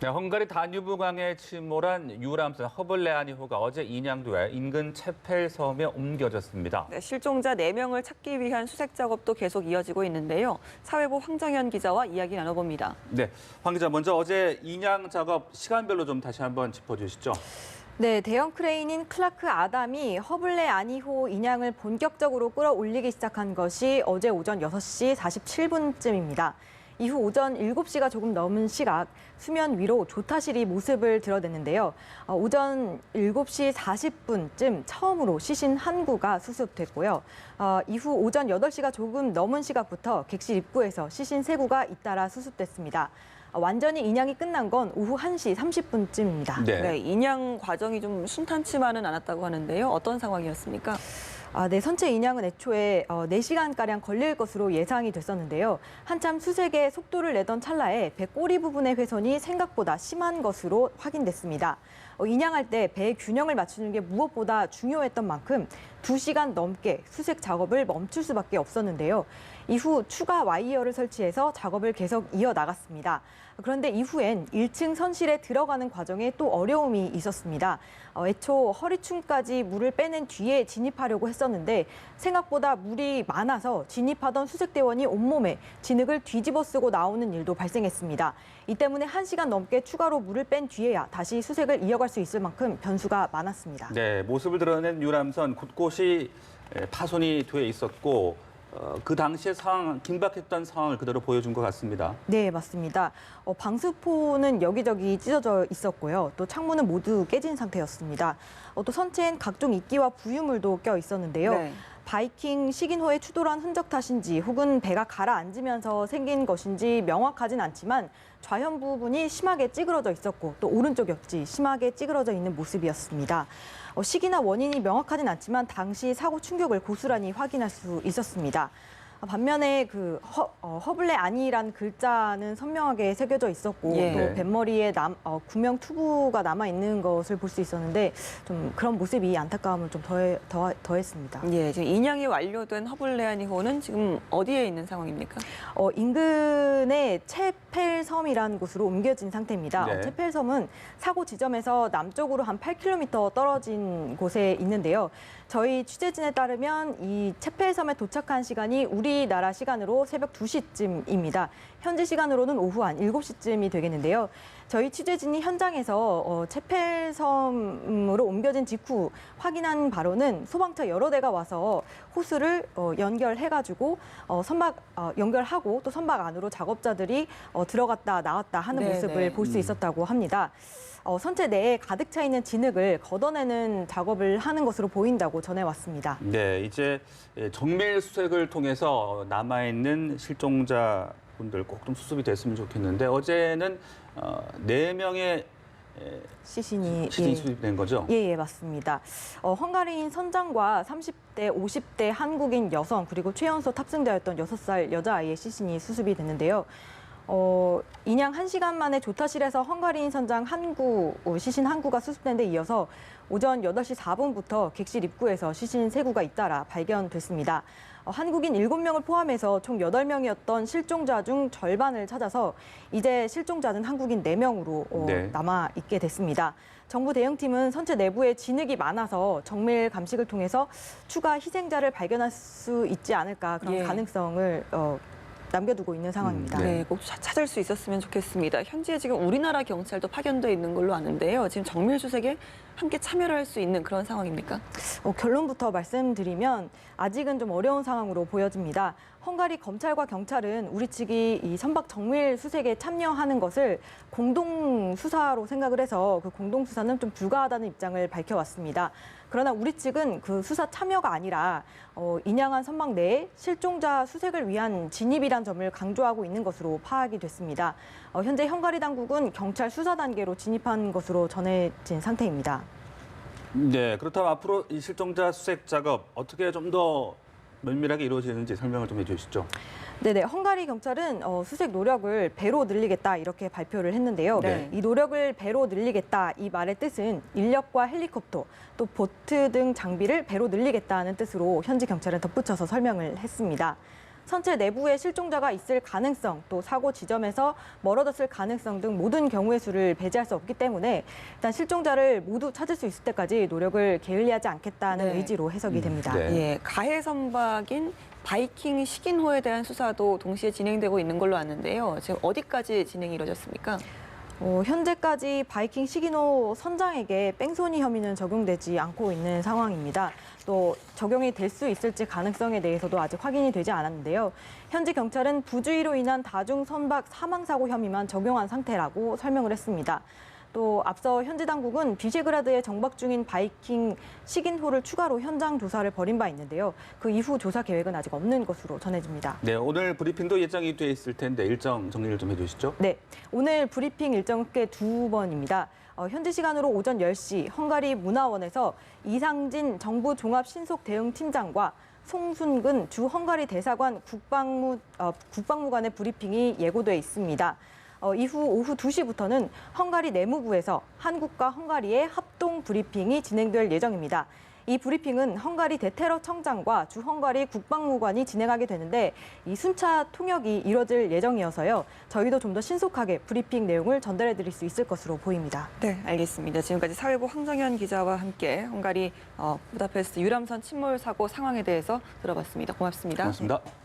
네, 헝가리 다뉴브강에 침몰한 유람선 허블레아니호가 어제 인양돼 인근 체펠섬에 옮겨졌습니다. 네, 실종자 4명을 찾기 위한 수색 작업도 계속 이어지고 있는데요. 사회부 황정현 기자와 이야기 나눠봅니다. 네, 황 기자 먼저 어제 인양 작업 시간별로 좀 다시 한번 짚어주시죠. 네, 대형 크레인인 클라크 아담이 허블레 아니호 인양을 본격적으로 끌어올리기 시작한 것이 어제 오전 6시 47분쯤입니다. 이후 오전 7시가 조금 넘은 시각 수면 위로 조타실이 모습을 드러냈는데요. 오전 7시 40분쯤 처음으로 시신 한 구가 수습됐고요. 이후 오전 8시가 조금 넘은 시각부터 객실 입구에서 시신 3구가 잇따라 수습됐습니다. 완전히 인양이 끝난 건 오후 1시 30분쯤입니다. 네, 인양 과정이 좀 순탄치만은 않았다고 하는데요. 어떤 상황이었습니까? 네, 선체 인양은 애초에 4시간가량 걸릴 것으로 예상이 됐었는데요. 한참 수색에 속도를 내던 찰나에 배 꼬리 부분의 훼손이 생각보다 심한 것으로 확인됐습니다. 인양할 때 배의 균형을 맞추는 게 무엇보다 중요했던 만큼 2시간 넘게 수색 작업을 멈출 수밖에 없었는데요. 이후 추가 와이어를 설치해서 작업을 계속 이어나갔습니다. 그런데 이후엔 1층 선실에 들어가는 과정에 또 어려움이 있었습니다. 애초 허리춤까지 물을 빼낸 뒤에 진입하려고 했었는데 생각보다 물이 많아서 진입하던 수색대원이 온몸에 진흙을 뒤집어 쓰고 나오는 일도 발생했습니다. 이 때문에 1시간 넘게 추가로 물을 뺀 뒤에야 다시 수색을 이어갈 수 있을 만큼 변수가 많았습니다. 네, 모습을 드러낸 유람선 곳곳이 파손이 돼 있었고 그 당시의 상황, 긴박했던 상황을 그대로 보여준 것 같습니다. 네, 맞습니다. 방수포는 여기저기 찢어져 있었고요. 또 창문은 모두 깨진 상태였습니다. 또 선체엔 각종 이끼와 부유물도 껴 있었는데요. 네. 바이킹 식인호에 추돌한 흔적 탓인지 혹은 배가 가라앉으면서 생긴 것인지 명확하진 않지만 좌현 부분이 심하게 찌그러져 있었고 또 오른쪽 옆지 심하게 찌그러져 있는 모습이었습니다. 시기나 원인이 명확하진 않지만 당시 사고 충격을 고스란히 확인할 수 있었습니다. 반면에 그 허블레 아니란 글자는 선명하게 새겨져 있었고 예. 또 뱃머리에 구명 투구가 남아 있는 것을 볼 수 있었는데 좀 그런 모습이 안타까움을 좀 더했습니다. 예, 지금 인양이 완료된 허블레아니호는 지금 어디에 있는 상황입니까? 인근의 체펠섬이라는 곳으로 옮겨진 상태입니다. 네. 체펠섬은 사고 지점에서 남쪽으로 한 8km 떨어진 곳에 있는데요. 저희 취재진에 따르면 이 체펠섬에 도착한 시간이 우리나라 시간으로 새벽 2시쯤입니다. 현지 시간으로는 오후 한 7시쯤이 되겠는데요. 저희 취재진이 현장에서 체펠섬으로 옮겨진 직후 확인한 바로는 소방차 여러 대가 와서 호스를 연결해가지고 연결하고 또 선박 안으로 작업자들이 들어갔다 나왔다 하는 네네. 모습을 볼 수 있었다고 합니다. 선체 내에 가득 차 있는 진흙을 걷어내는 작업을 하는 것으로 보인다고 전해왔습니다. 네, 이제 정밀 수색을 통해서 남아있는 실종자분들 꼭 좀 수습이 됐으면 좋겠는데 어제는 4명의 시신이 수습된 거죠? 예, 맞습니다. 헝가리인 선장과 30대, 50대 한국인 여성 그리고 최연소 탑승자였던 6살 여자아이의 시신이 수습이 됐는데요. 인양 1시간 만에 조타실에서 헝가리인 선장 시신 한 구가 수습된 데 이어서 오전 8시 4분부터 객실 입구에서 시신 3구가 잇따라 발견됐습니다. 한국인 7명을 포함해서 총 8명이었던 실종자 중 절반을 찾아서 이제 실종자는 한국인 4명으로 네. 남아있게 됐습니다. 정부 대응팀은 선체 내부에 진흙이 많아서 정밀 감식을 통해서 추가 희생자를 발견할 수 있지 않을까 그런 예. 가능성을 남겨두고 있는 상황입니다. 네, 꼭 찾을 수 있었으면 좋겠습니다. 현지에 지금 우리나라 경찰도 파견돼 있는 걸로 아는데요. 지금 정밀 수색에 함께 참여를 할 수 있는 그런 상황입니까? 결론부터 말씀드리면 아직은 좀 어려운 상황으로 보여집니다. 헝가리 검찰과 경찰은 우리 측이 이 선박 정밀 수색에 참여하는 것을 공동 수사로 생각을 해서 그 공동 수사는 좀 불가하다는 입장을 밝혀왔습니다. 그러나 우리 측은 그 수사 참여가 아니라 인양한 선박 내에 실종자 수색을 위한 진입이란 점을 강조하고 있는 것으로 파악이 됐습니다. 현재 헝가리 당국은 경찰 수사 단계로 진입한 것으로 전해진 상태입니다. 네, 그렇다면 앞으로 이 실종자 수색 작업 어떻게 좀 더 면밀하게 이루어지는지 설명을 좀 해주시죠. 네네, 헝가리 경찰은 수색 노력을 배로 늘리겠다 이렇게 발표를 했는데요. 네. 이 노력을 배로 늘리겠다 이 말의 뜻은 인력과 헬리콥터 또 보트 등 장비를 배로 늘리겠다는 뜻으로 현지 경찰은 덧붙여서 설명을 했습니다. 선체 내부에 실종자가 있을 가능성, 또 사고 지점에서 멀어졌을 가능성 등 모든 경우의 수를 배제할 수 없기 때문에 일단 실종자를 모두 찾을 수 있을 때까지 노력을 게을리하지 않겠다는 네. 의지로 해석이 됩니다. 네. 예, 가해 선박인 바이킹 식인호에 대한 수사도 동시에 진행되고 있는 걸로 아는데요. 지금 어디까지 진행이 이루어졌습니까? 현재까지 바이킹 식인호 선장에게 뺑소니 혐의는 적용되지 않고 있는 상황입니다. 또 적용이 될 수 있을지 가능성에 대해서도 아직 확인이 되지 않았는데요. 현재 경찰은 부주의로 인한 다중 선박 사망 사고 혐의만 적용한 상태라고 설명을 했습니다. 또 앞서 현지 당국은 비셰그라드에 정박 중인 바이킹 식인호를 추가로 현장 조사를 벌인 바 있는데요. 그 이후 조사 계획은 아직 없는 것으로 전해집니다. 네, 오늘 브리핑도 예정이 돼 있을 텐데 일정 정리를 좀 해주시죠. 네, 오늘 브리핑 일정 꽤 두 번입니다. 현지 시간으로 오전 10시 헝가리 문화원에서 이상진 정부 종합 신속 대응 팀장과 송순근 주 헝가리 대사관 국방무관의 브리핑이 예고돼 있습니다. 이후 오후 2시부터는 헝가리 내무부에서 한국과 헝가리의 합동 브리핑이 진행될 예정입니다. 이 브리핑은 헝가리 대테러 청장과 주 헝가리 국방무관이 진행하게 되는데 이 순차 통역이 이뤄질 예정이어서요. 저희도 좀 더 신속하게 브리핑 내용을 전달해 드릴 수 있을 것으로 보입니다. 네, 알겠습니다. 지금까지 사회부 황정현 기자와 함께 헝가리 부다페스트 유람선 침몰 사고 상황에 대해서 들어봤습니다. 고맙습니다. 고맙습니다.